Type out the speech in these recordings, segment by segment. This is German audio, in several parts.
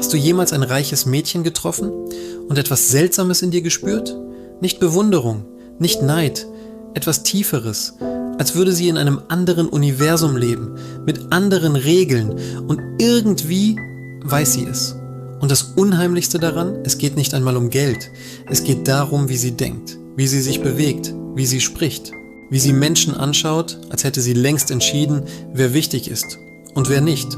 Hast du jemals ein reiches Mädchen getroffen und etwas Seltsames in dir gespürt? Nicht Bewunderung, nicht Neid, etwas Tieferes, als würde sie in einem anderen Universum leben, mit anderen Regeln und irgendwie weiß sie es. Und das Unheimlichste daran, es geht nicht einmal um Geld, es geht darum, wie sie denkt, wie sie sich bewegt, wie sie spricht, wie sie Menschen anschaut, als hätte sie längst entschieden, wer wichtig ist und wer nicht.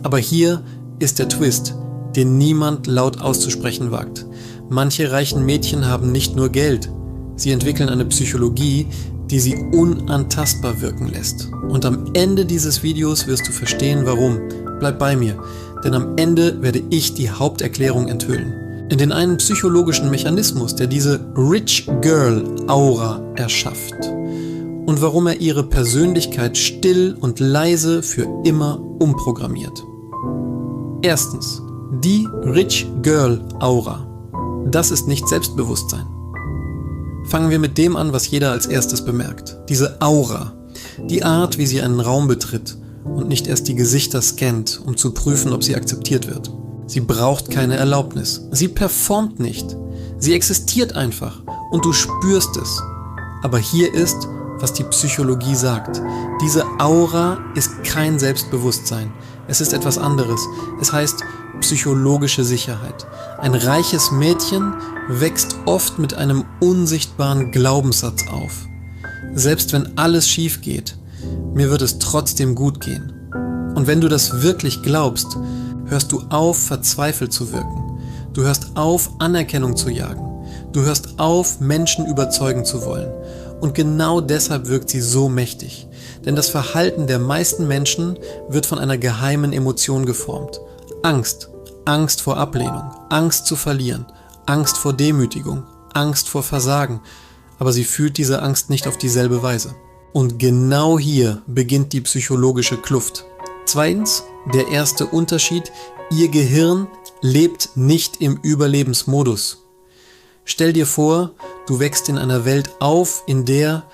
Aber hier ist der Twist, den niemand laut auszusprechen wagt. Manche reichen Mädchen haben nicht nur Geld, sie entwickeln eine Psychologie, die sie unantastbar wirken lässt. Und am Ende dieses Videos wirst du verstehen, warum. Bleib bei mir, denn am Ende werde ich die Haupterklärung enthüllen. In den einen psychologischen Mechanismus, der diese Rich Girl Aura erschafft. Und warum er ihre Persönlichkeit still und leise für immer umprogrammiert. Erstens, die Rich Girl Aura. Das ist nicht Selbstbewusstsein. Fangen wir mit dem an, was jeder als erstes bemerkt. Diese Aura, die Art, wie sie einen Raum betritt und nicht erst die Gesichter scannt, um zu prüfen, ob sie akzeptiert wird. Sie braucht keine Erlaubnis. Sie performt nicht. Sie existiert einfach und du spürst es. Aber hier ist, was die Psychologie sagt. Diese Aura ist kein Selbstbewusstsein. Es ist etwas anderes. Es heißt psychologische Sicherheit. Ein reiches Mädchen wächst oft mit einem unsichtbaren Glaubenssatz auf. Selbst wenn alles schief geht, mir wird es trotzdem gut gehen. Und wenn du das wirklich glaubst, hörst du auf, verzweifelt zu wirken. Du hörst auf, Anerkennung zu jagen. Du hörst auf, Menschen überzeugen zu wollen. Und genau deshalb wirkt sie so mächtig. Denn das Verhalten der meisten Menschen wird von einer geheimen Emotion geformt. Angst. Angst vor Ablehnung. Angst zu verlieren. Angst vor Demütigung. Angst vor Versagen. Aber sie fühlt diese Angst nicht auf dieselbe Weise. Und genau hier beginnt die psychologische Kluft. Zweitens, der erste Unterschied, ihr Gehirn lebt nicht im Überlebensmodus. Stell dir vor, du wächst in einer Welt auf, in der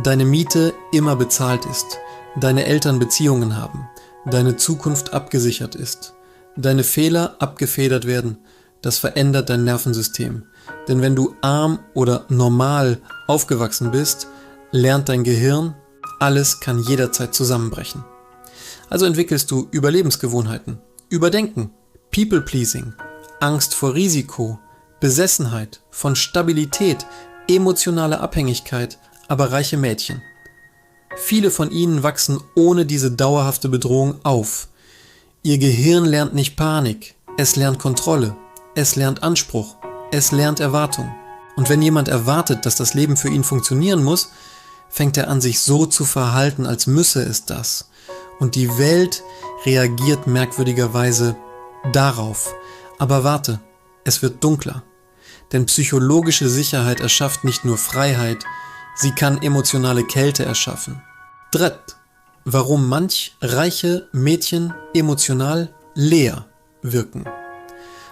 deine Miete immer bezahlt ist, deine Eltern Beziehungen haben, deine Zukunft abgesichert ist, deine Fehler abgefedert werden. Das verändert dein Nervensystem. Denn wenn du arm oder normal aufgewachsen bist, lernt dein Gehirn, alles kann jederzeit zusammenbrechen. Also entwickelst du Überlebensgewohnheiten, Überdenken, People-Pleasing, Angst vor Risiko, Besessenheit von Stabilität, emotionale Abhängigkeit, aber reiche Mädchen. Viele von ihnen wachsen ohne diese dauerhafte Bedrohung auf. Ihr Gehirn lernt nicht Panik, es lernt Kontrolle, es lernt Anspruch, es lernt Erwartung. Und wenn jemand erwartet, dass das Leben für ihn funktionieren muss, fängt er an, sich so zu verhalten, als müsse es das. Und die Welt reagiert merkwürdigerweise darauf. Aber warte, es wird dunkler. Denn psychologische Sicherheit erschafft nicht nur Freiheit, sie kann emotionale Kälte erschaffen. Dritt, warum manch reiche Mädchen emotional leer wirken.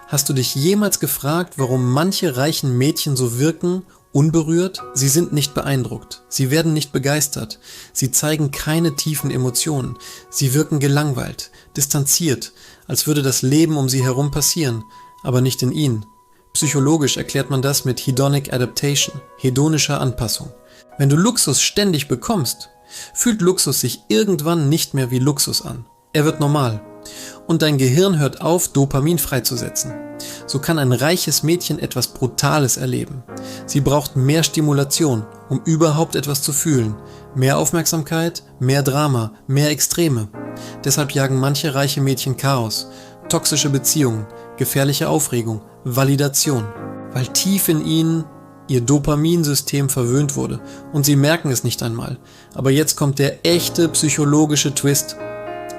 Hast du dich jemals gefragt, warum manche reichen Mädchen so wirken, unberührt? Sie sind nicht beeindruckt, sie werden nicht begeistert, sie zeigen keine tiefen Emotionen, sie wirken gelangweilt, distanziert, als würde das Leben um sie herum passieren, aber nicht in ihnen. Psychologisch erklärt man das mit Hedonic Adaptation, hedonischer Anpassung. Wenn du Luxus ständig bekommst, fühlt Luxus sich irgendwann nicht mehr wie Luxus an. Er wird normal. Und dein Gehirn hört auf, Dopamin freizusetzen. So kann ein reiches Mädchen etwas Brutales erleben. Sie braucht mehr Stimulation, um überhaupt etwas zu fühlen. Mehr Aufmerksamkeit, mehr Drama, mehr Extreme. Deshalb jagen manche reiche Mädchen Chaos, toxische Beziehungen, gefährliche Aufregung, Validation. Weil tief in ihnen ihr Dopaminsystem verwöhnt wurde und sie merken es nicht einmal. Aber jetzt kommt der echte psychologische Twist.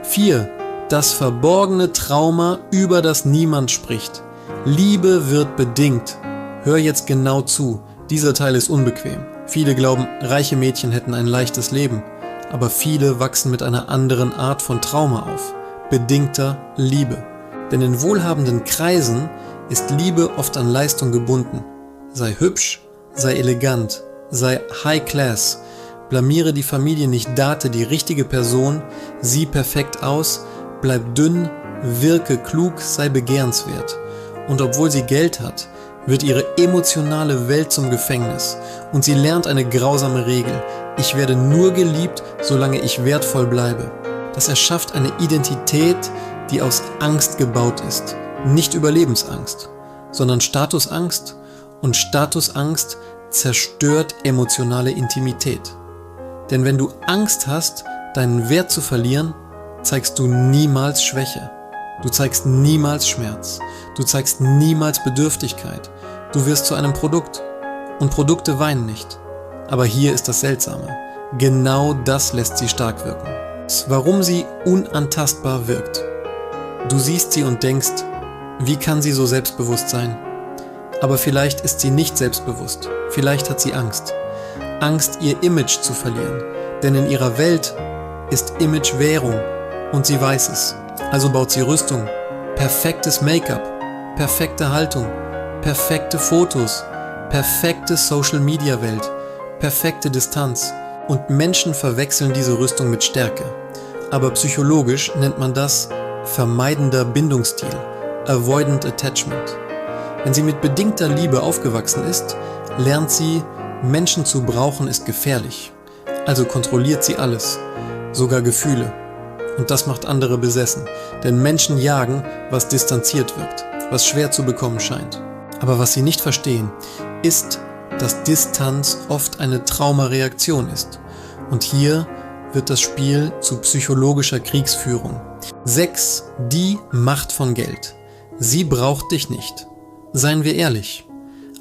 4. Das verborgene Trauma, über das niemand spricht. Liebe wird bedingt. Hör jetzt genau zu, dieser Teil ist unbequem. Viele glauben, reiche Mädchen hätten ein leichtes Leben, aber viele wachsen mit einer anderen Art von Trauma auf, bedingter Liebe. Denn in wohlhabenden Kreisen ist Liebe oft an Leistung gebunden. Sei hübsch, sei elegant, sei high class, blamiere die Familie nicht, date die richtige Person, sieh perfekt aus, bleib dünn, wirke klug, sei begehrenswert. Und obwohl sie Geld hat, wird ihre emotionale Welt zum Gefängnis und sie lernt eine grausame Regel: Ich werde nur geliebt, solange ich wertvoll bleibe. Das erschafft eine Identität, die aus Angst gebaut ist. Nicht Überlebensangst, sondern Statusangst, und Statusangst zerstört emotionale Intimität. Denn wenn du Angst hast, deinen Wert zu verlieren, zeigst du niemals Schwäche. Du zeigst niemals Schmerz. Du zeigst niemals Bedürftigkeit. Du wirst zu einem Produkt. Und Produkte weinen nicht. Aber hier ist das Seltsame. Genau das lässt sie stark wirken. Warum sie unantastbar wirkt. Du siehst sie und denkst, wie kann sie so selbstbewusst sein? Aber vielleicht ist sie nicht selbstbewusst. Vielleicht hat sie Angst. Angst, ihr Image zu verlieren. Denn in ihrer Welt ist Image Währung und sie weiß es. Also baut sie Rüstung, perfektes Make-up, perfekte Haltung, perfekte Fotos, perfekte Social-Media-Welt, perfekte Distanz. Und Menschen verwechseln diese Rüstung mit Stärke. Aber psychologisch nennt man das vermeidender Bindungsstil, Avoidant Attachment. Wenn sie mit bedingter Liebe aufgewachsen ist, lernt sie, Menschen zu brauchen ist gefährlich. Also kontrolliert sie alles, sogar Gefühle. Und das macht andere besessen, denn Menschen jagen, was distanziert wirkt, was schwer zu bekommen scheint. Aber was sie nicht verstehen, ist, dass Distanz oft eine Traumareaktion ist. Und hier wird das Spiel zu psychologischer Kriegsführung. 6. Die Macht von Geld. Sie braucht dich nicht. Seien wir ehrlich,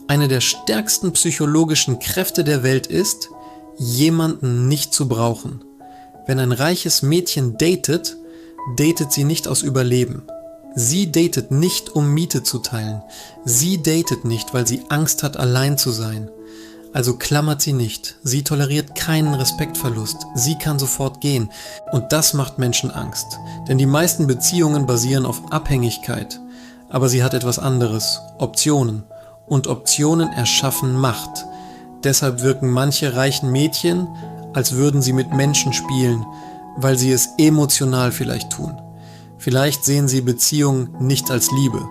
eine der stärksten psychologischen Kräfte der Welt ist, jemanden nicht zu brauchen. Wenn ein reiches Mädchen datet, datet sie nicht aus Überleben. Sie datet nicht, um Miete zu teilen. Sie datet nicht, weil sie Angst hat, allein zu sein. Also klammert sie nicht. Sie toleriert keinen Respektverlust. Sie kann sofort gehen. Und das macht Menschen Angst. Denn die meisten Beziehungen basieren auf Abhängigkeit. Aber sie hat etwas anderes, Optionen. Und Optionen erschaffen Macht. Deshalb wirken manche reichen Mädchen, als würden sie mit Menschen spielen, weil sie es emotional vielleicht tun. Vielleicht sehen sie Beziehungen nicht als Liebe,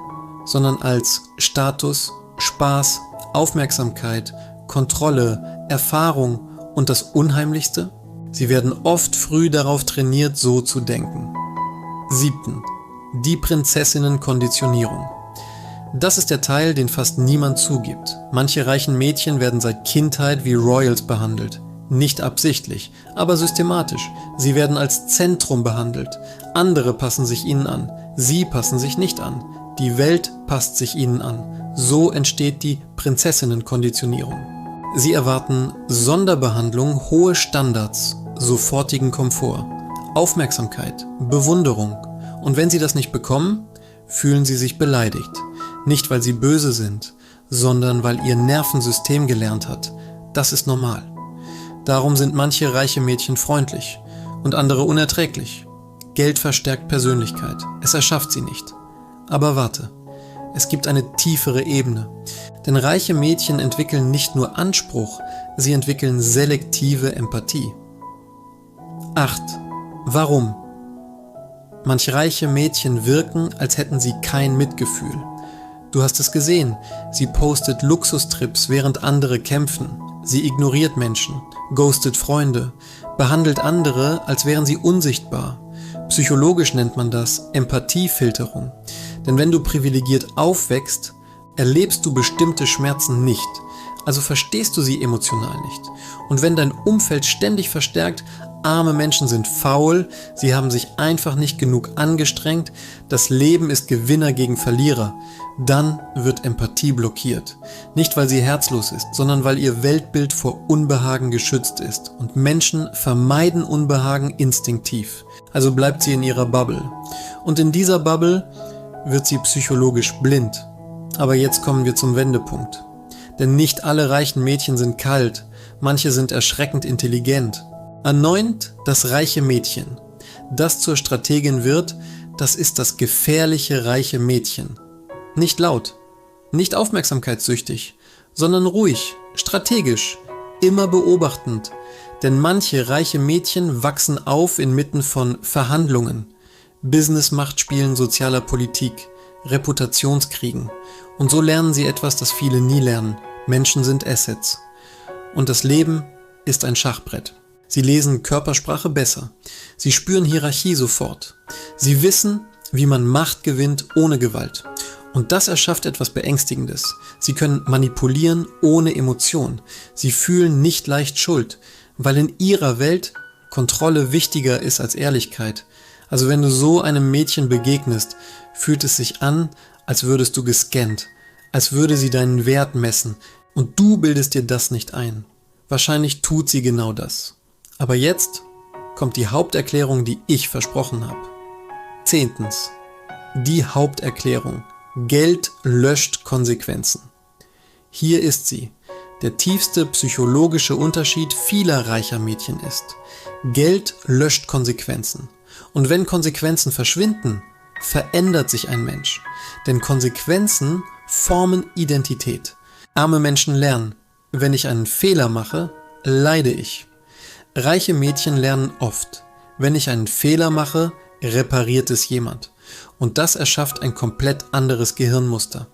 sondern als Status, Spaß, Aufmerksamkeit, Kontrolle, Erfahrung und das Unheimlichste? Sie werden oft früh darauf trainiert, so zu denken. 7. Die Prinzessinnen-Konditionierung. Das ist der Teil, den fast niemand zugibt. Manche reichen Mädchen werden seit Kindheit wie Royals behandelt. Nicht absichtlich, aber systematisch. Sie werden als Zentrum behandelt. Andere passen sich ihnen an. Sie passen sich nicht an. Die Welt passt sich ihnen an. So entsteht die Prinzessinnen-Konditionierung. Sie erwarten Sonderbehandlung, hohe Standards, sofortigen Komfort, Aufmerksamkeit, Bewunderung. Und wenn sie das nicht bekommen, fühlen sie sich beleidigt. Nicht, weil sie böse sind, sondern weil ihr Nervensystem gelernt hat. Das ist normal. Darum sind manche reiche Mädchen freundlich und andere unerträglich. Geld verstärkt Persönlichkeit. Es erschafft sie nicht. Aber warte, es gibt eine tiefere Ebene. Denn reiche Mädchen entwickeln nicht nur Anspruch, sie entwickeln selektive Empathie. 8. Warum? Manch reiche Mädchen wirken, als hätten sie kein Mitgefühl. Du hast es gesehen, sie postet Luxustrips, während andere kämpfen. Sie ignoriert Menschen, ghostet Freunde, behandelt andere, als wären sie unsichtbar. Psychologisch nennt man das Empathiefilterung. Denn wenn du privilegiert aufwächst, erlebst du bestimmte Schmerzen nicht. Also verstehst du sie emotional nicht. Und wenn dein Umfeld ständig verstärkt, arme Menschen sind faul, sie haben sich einfach nicht genug angestrengt, das Leben ist Gewinner gegen Verlierer, dann wird Empathie blockiert. Nicht, weil sie herzlos ist, sondern weil ihr Weltbild vor Unbehagen geschützt ist. Und Menschen vermeiden Unbehagen instinktiv. Also bleibt sie in ihrer Bubble. Und in dieser Bubble wird sie psychologisch blind. Aber jetzt kommen wir zum Wendepunkt. Denn nicht alle reichen Mädchen sind kalt, manche sind erschreckend intelligent. Erneut das reiche Mädchen. Das zur Strategin wird, das ist das gefährliche reiche Mädchen. Nicht laut, nicht aufmerksamkeitssüchtig, sondern ruhig, strategisch, immer beobachtend. Denn manche reiche Mädchen wachsen auf inmitten von Verhandlungen. Business-Machtspielen sozialer Politik, Reputationskriegen. Und so lernen sie etwas, das viele nie lernen. Menschen sind Assets. Und das Leben ist ein Schachbrett. Sie lesen Körpersprache besser. Sie spüren Hierarchie sofort. Sie wissen, wie man Macht gewinnt ohne Gewalt. Und das erschafft etwas Beängstigendes. Sie können manipulieren ohne Emotion. Sie fühlen nicht leicht Schuld, weil in ihrer Welt Kontrolle wichtiger ist als Ehrlichkeit. Also wenn du so einem Mädchen begegnest, fühlt es sich an, als würdest du gescannt, als würde sie deinen Wert messen. Und du bildest dir das nicht ein. Wahrscheinlich tut sie genau das. Aber jetzt kommt die Haupterklärung, die ich versprochen habe. 10. Die Haupterklärung. Geld löscht Konsequenzen. Hier ist sie. Der tiefste psychologische Unterschied vieler reicher Mädchen ist: Geld löscht Konsequenzen. Und wenn Konsequenzen verschwinden, verändert sich ein Mensch. Denn Konsequenzen formen Identität. Arme Menschen lernen: Wenn ich einen Fehler mache, leide ich. Reiche Mädchen lernen oft: Wenn ich einen Fehler mache, repariert es jemand. Und das erschafft ein komplett anderes Gehirnmuster.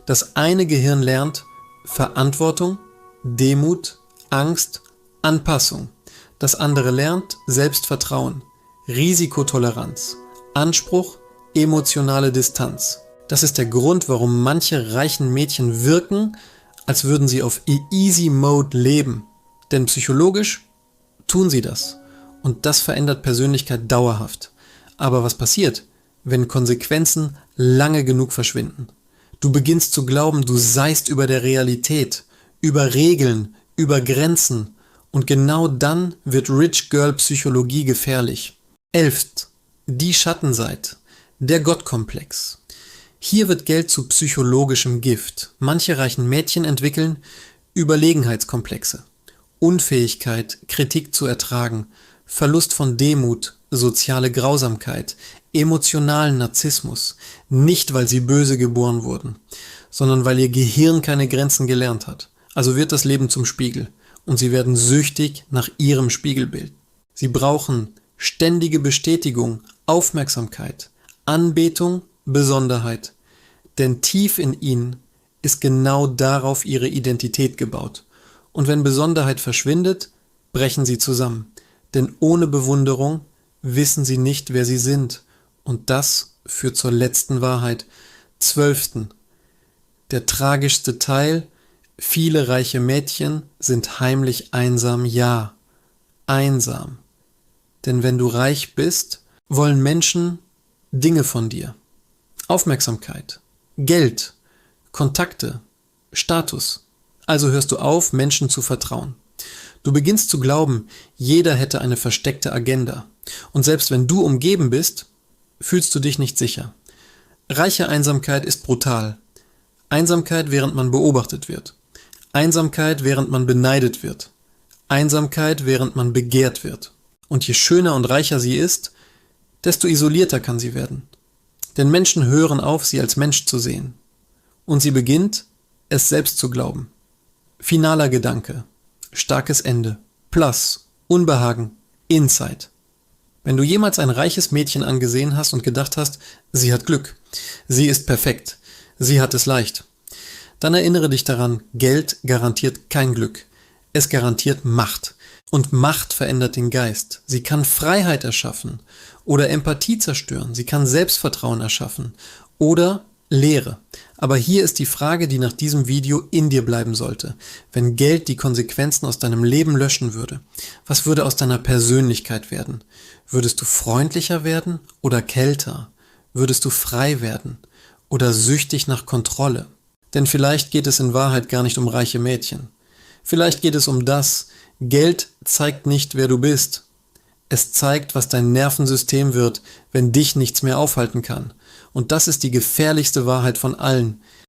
Das eine Gehirn lernt Verantwortung, Demut, Angst, Anpassung. Das andere lernt Selbstvertrauen, Risikotoleranz, Anspruch, emotionale Distanz. Das ist der Grund, warum manche reichen Mädchen wirken, als würden sie auf Easy Mode leben. Denn psychologisch tun sie das. Und das verändert Persönlichkeit dauerhaft. Aber was passiert, wenn Konsequenzen lange genug verschwinden? Du beginnst zu glauben, du seist über der Realität, über Regeln, über Grenzen. Und genau dann wird Rich Girl Psychologie gefährlich. 11. Die Schattenseite, der Gottkomplex. Hier wird Geld zu psychologischem Gift. Manche reichen Mädchen entwickeln Überlegenheitskomplexe, Unfähigkeit, Kritik zu ertragen, Verlust von Demut, soziale Grausamkeit, emotionalen Narzissmus. Nicht, weil sie böse geboren wurden, sondern weil ihr Gehirn keine Grenzen gelernt hat. Also wird das Leben zum Spiegel und sie werden süchtig nach ihrem Spiegelbild. Sie brauchen ständige Bestätigung, Aufmerksamkeit, Anbetung, Besonderheit. Denn tief in ihnen ist genau darauf ihre Identität gebaut. Und wenn Besonderheit verschwindet, brechen sie zusammen. Denn ohne Bewunderung wissen sie nicht, wer sie sind. Und das führt zur letzten Wahrheit. 12. Der tragischste Teil: Viele reiche Mädchen sind heimlich einsam, ja, einsam. Denn wenn du reich bist, wollen Menschen Dinge von dir. Aufmerksamkeit, Geld, Kontakte, Status. Also hörst du auf, Menschen zu vertrauen. Du beginnst zu glauben, jeder hätte eine versteckte Agenda. Und selbst wenn du umgeben bist, fühlst du dich nicht sicher. Reiche Einsamkeit ist brutal. Einsamkeit, während man beobachtet wird. Einsamkeit, während man beneidet wird. Einsamkeit, während man begehrt wird. Und je schöner und reicher sie ist, desto isolierter kann sie werden. Denn Menschen hören auf, sie als Mensch zu sehen. Und sie beginnt, es selbst zu glauben. Finaler Gedanke. Starkes Ende. Plus. Unbehagen. Insight. Wenn du jemals ein reiches Mädchen angesehen hast und gedacht hast, sie hat Glück, sie ist perfekt, sie hat es leicht, dann erinnere dich daran, Geld garantiert kein Glück. Es garantiert Macht. Und Macht verändert den Geist. Sie kann Freiheit erschaffen oder Empathie zerstören. Sie kann Selbstvertrauen erschaffen oder Leere. Aber hier ist die Frage, die nach diesem Video in dir bleiben sollte. Wenn Geld die Konsequenzen aus deinem Leben löschen würde, was würde aus deiner Persönlichkeit werden? Würdest du freundlicher werden oder kälter? Würdest du frei werden oder süchtig nach Kontrolle? Denn vielleicht geht es in Wahrheit gar nicht um reiche Mädchen. Vielleicht geht es um das: Geld zeigt nicht, wer du bist. Es zeigt, was dein Nervensystem wird, wenn dich nichts mehr aufhalten kann. Und das ist die gefährlichste Wahrheit von allen.